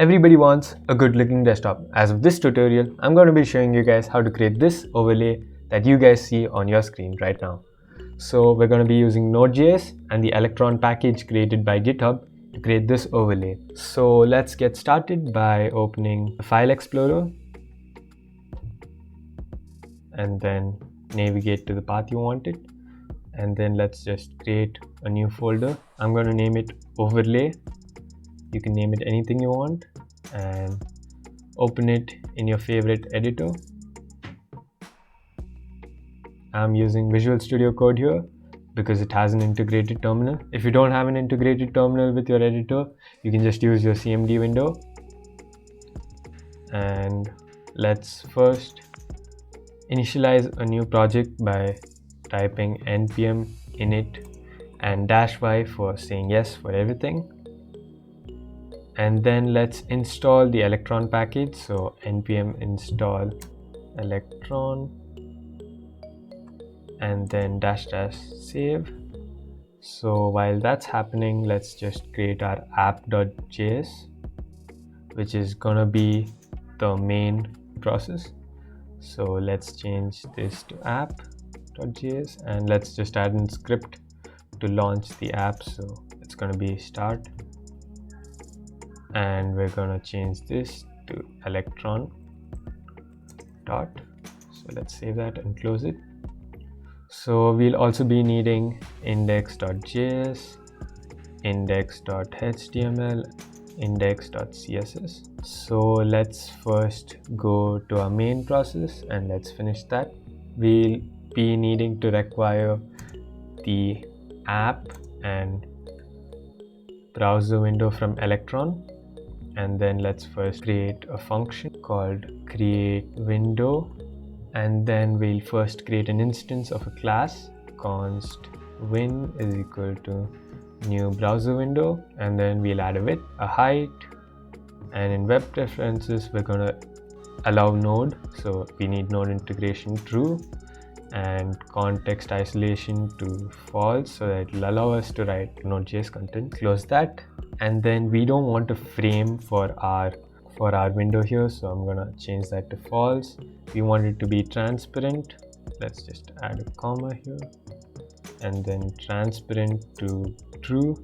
Everybody wants a good looking desktop. As of this tutorial, I'm going to be showing you guys how to create this overlay that you guys see on your screen right now. So we're going to be using Node.js and the Electron package created by GitHub to create this overlay. So let's get started by opening the File Explorer and then navigate to the path you wanted. And then let's just create a new folder. I'm going to name it overlay. You can name it anything you want and open it in your favorite editor. I'm using Visual Studio Code here because it has an integrated terminal. If you don't have an integrated terminal with your editor, you can just use your CMD window. And let's first initialize a new project by typing npm init and -y for saying yes for everything. And then let's install the Electron package. So npm install Electron and then -- save. So while that's happening, let's just create our app.js, which is gonna be the main process. So let's change this to app.js and let's just add in script to launch the app. So it's gonna be start. And we're gonna change this to Electron dot. So let's save that and close it. So we'll also be needing index.js, index.html, index.css. So let's first go to our main process and let's finish that. We'll be needing to require the app and browser window from Electron. And then let's first create a function called create window, and then we'll first create an instance of a class const win is equal to new browser window, and then we'll add a width, a height, and in web preferences we're going to allow node, so we need node integration true and context isolation to false, so that it'll allow us to write Node.js content. Close that. And then we don't want a frame for our window here, so I'm gonna change that to false. We want it to be transparent. Let's just add a comma here and then transparent to true.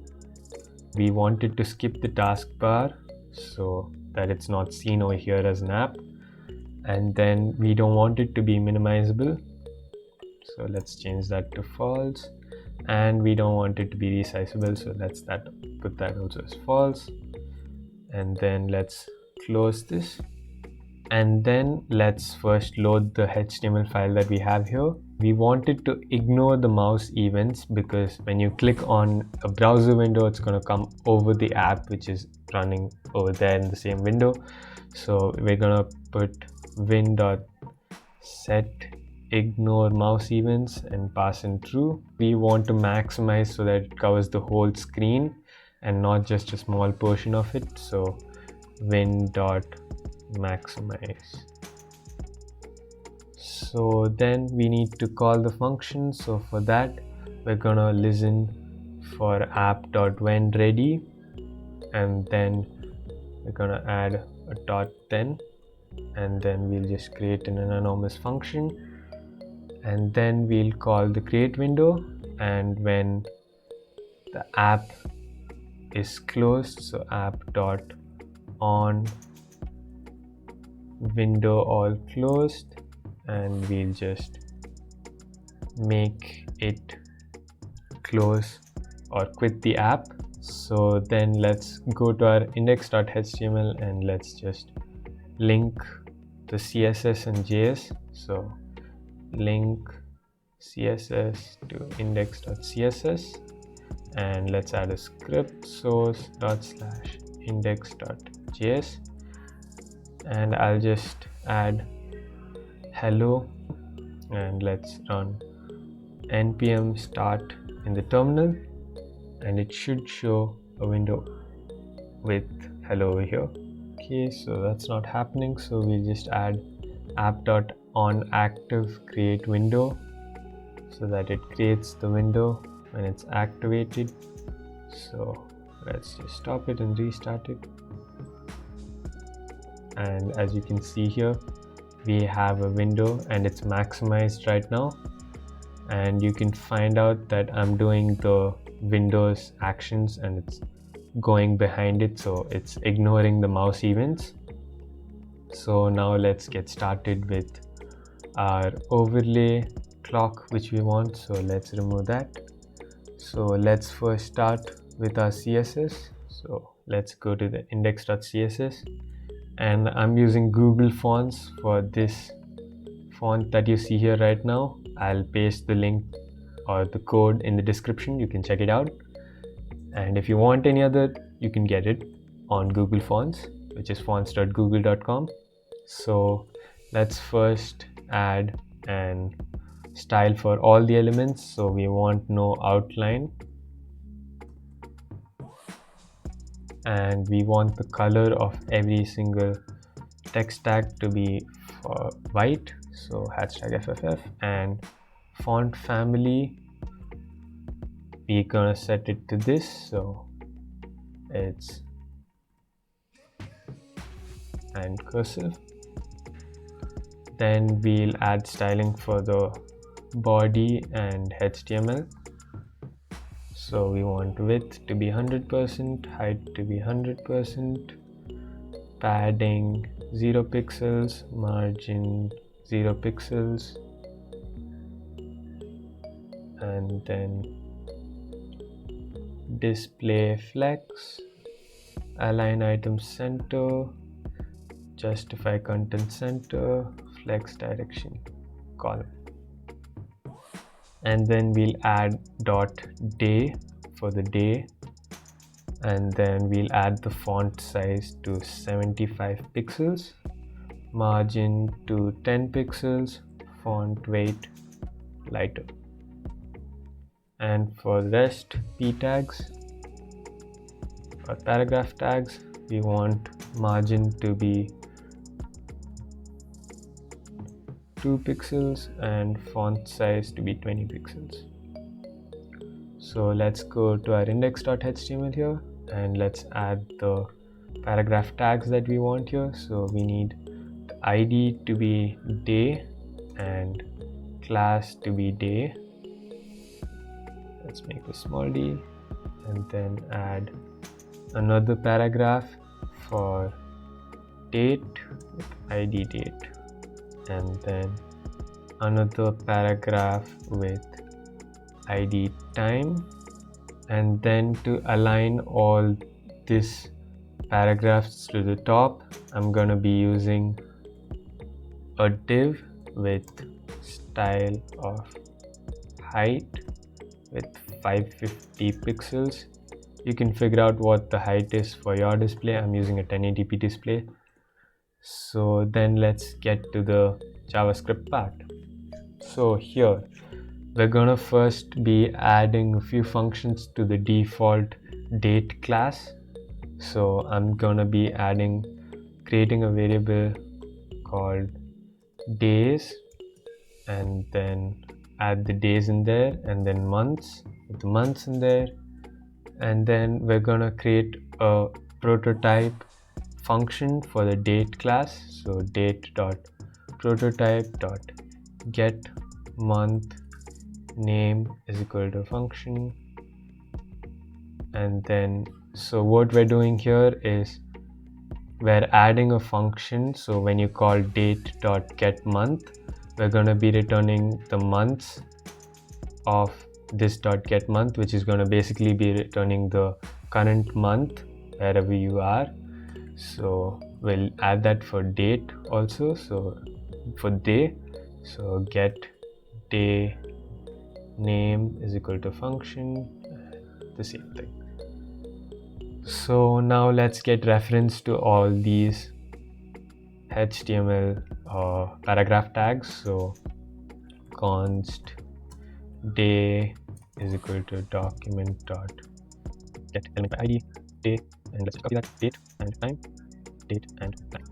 We want it to skip the taskbar so that it's not seen over here as an app, and then we don't want it to be minimizable, so let's change that to false. And we don't want it to be resizable, so let's put that also as false. And then let's close this. And then let's first load the HTML file that we have here. We want it to ignore the mouse events because when you click on a browser window, it's going to come over the app which is running over there in the same window. So we're going to put win.set ignore mouse events and pass in true. We want to maximize so that it covers the whole screen and not just a small portion of it. So win.maximize. So then we need to call the function. So for that, we're gonna listen for app.whenReady, and then we're gonna add a .10, and then we'll just create an anonymous function. And then we'll call the create window, and when the app is closed, so app.on window all closed, and we'll just make it close or quit the app. So then let's go to our index.html and let's just link the CSS and JS. So link CSS to index.css, and let's add a script source./index.js, and I'll just add hello, and let's run npm start in the terminal, and it should show a window with hello over here. Okay, so that's not happening, so we'll just add app.onActive create window so that it creates the window when it's activated. So let's just stop it and restart it. and as you can see here, we have a window and it's maximized right now, and you can find out that I'm doing the Windows actions and it's going behind it, so it's ignoring the mouse events. So now let's get started with our overlay clock which we want. So let's remove that. So let's first start with our CSS. So let's go to the index.css, and I'm using Google Fonts for this font that you see here right now. I'll paste the link or the code in the description, you can check it out. And if you want any other, you can get it on Google Fonts, which is fonts.google.com. So let's first add an style for all the elements. So we want no outline, and we want the color of every single text tag to be white, so #FFF, and font family, we're gonna set it to this, so it's and cursive. Then we'll add styling for the body and HTML. So we want width to be 100%, height to be 100%, padding 0 pixels, margin 0 pixels, and then display flex, align item center, justify content center, flex direction column. And then we'll add .day for the day, and then we'll add the font size to 75 pixels, margin to 10 pixels, font weight lighter. And for the rest, p tags or paragraph tags, we want margin to be 2 pixels and font size to be 20 pixels. So let's go to our index.html here, and let's add the paragraph tags that we want here. So we need the ID to be day and class to be day. Let's make this small d, and then add another paragraph for date with ID date, and then another paragraph with ID time. And then to align all these paragraphs to the top, I'm gonna be using a div with style of height with 550 pixels. You can figure out what the height is for your display. I'm using a 1080p display. So then let's get to the JavaScript part. So here we're gonna first be adding a few functions to the default date class. So I'm gonna be creating a variable called days, and then add the days in there, and then months with the months in there. And then we're gonna create a prototype function for the date class. So date.prototype.get month name is equal to function. And then so what we're doing here is we're adding a function. So when you call date.getMonth, we're going to be returning the months of this .getMonth, which is going to basically be returning the current month wherever you are. So we'll add that for date also. So for day, so get day name is equal to function, the same thing. So now let's get reference to all these HTML paragraph tags. So const day is equal to document dot get element by ID day, and let's copy that date and time, date and time.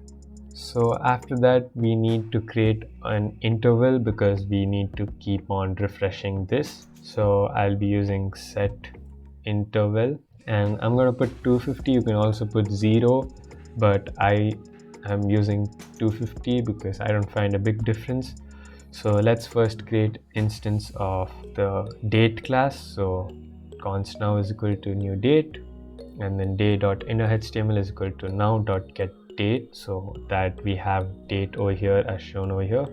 So after that we need to create an interval because we need to keep on refreshing this. So I'll be using set interval, and I'm going to put 250. You can also put 0, but I I'm using 250 because I don't find a big difference. So let's first create instance of the date class. So const now is equal to new date, and then day.innerHTML is equal to now.getDate, so that we have date over here as shown over here.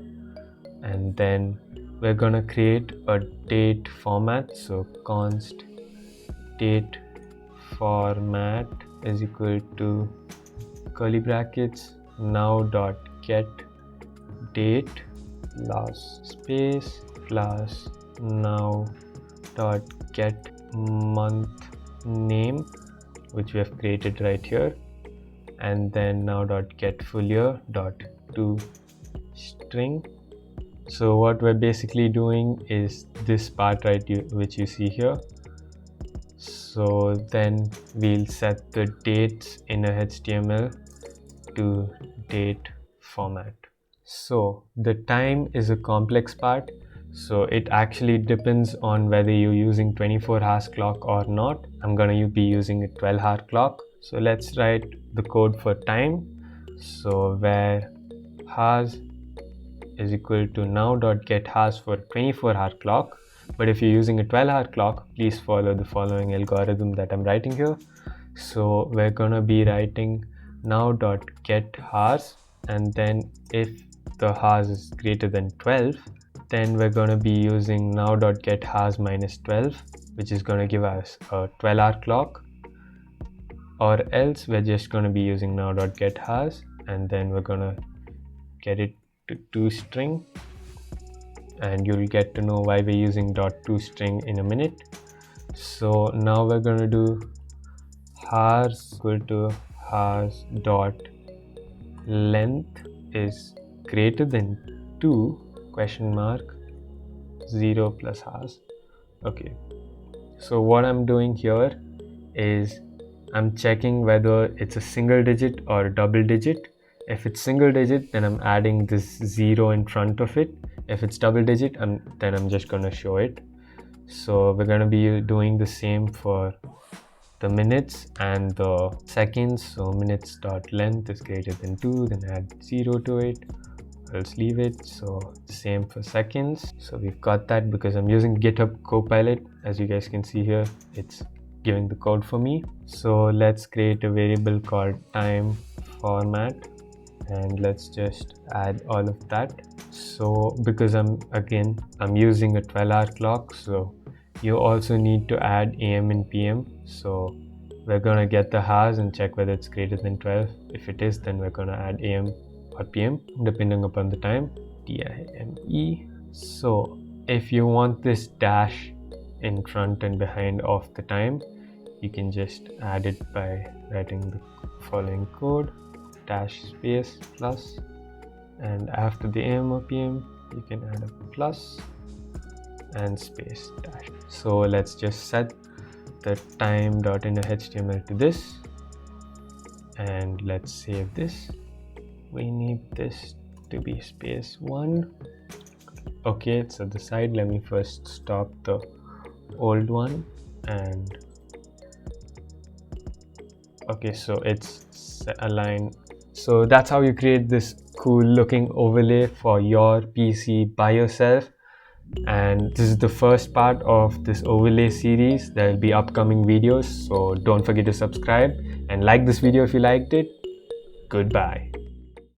And then we're gonna create a date format. So const date format is equal to curly brackets now.get date plus space plus now.get month name, which we have created right here, and then now.get full year dot to string. So what we're basically doing is this part right which you see here. So then we'll set the dates in a HTML to date format. So the time is a complex part, so it actually depends on whether you're using 24 hours clock or not. I'm gonna be using a 12-hour clock. So let's write the code for time. So where hours is equal to now.get hours for 24-hour clock. But if you're using a 12-hour clock, please follow the following algorithm that I'm writing here. So we're gonna be writing now.get hours, and then if the hours is greater than 12, then we're gonna be using now.get hours minus 12, which is gonna give us a 12-hour clock, or else we're just gonna be using now.get hours, and then we're gonna get it to toString, and you'll get to know why we're using .toString in a minute. So now we're going to do hours equal to hours dot length is greater than 2 question mark 0 plus hours. Okay, so what I'm doing here is I'm checking whether it's a single digit or a double digit. If it's single digit, then I'm adding this 0 in front of it. If it's double digit, then I'm just gonna show it. So we're gonna be doing the same for the minutes and the seconds. So minutes dot length is greater than 2, then add 0 to it, or else leave it. So same for seconds. So we've got that because I'm using GitHub Copilot. As you guys can see here, it's giving the code for me. So let's create a variable called time format, and let's just add all of that. So because I'm using a 12-hour clock, so you also need to add AM and PM. So we're gonna get the hours and check whether it's greater than 12. If it is, then we're gonna add AM or PM depending upon the time. DIME. So if you want this dash in front and behind of the time, you can just add it by writing the following code: dash space plus, and after the AM or PM you can add a plus and space dash. So let's just set the time.innerHTML to this, and let's save this. We need this to be space 1. Okay, it's at the side. Let me first stop the old one, and okay, so it's aligned. So that's how you create this cool looking overlay for your PC by yourself. And this is the first part of this overlay series. There will be upcoming videos, so don't forget to subscribe and like this video if you liked it. Goodbye.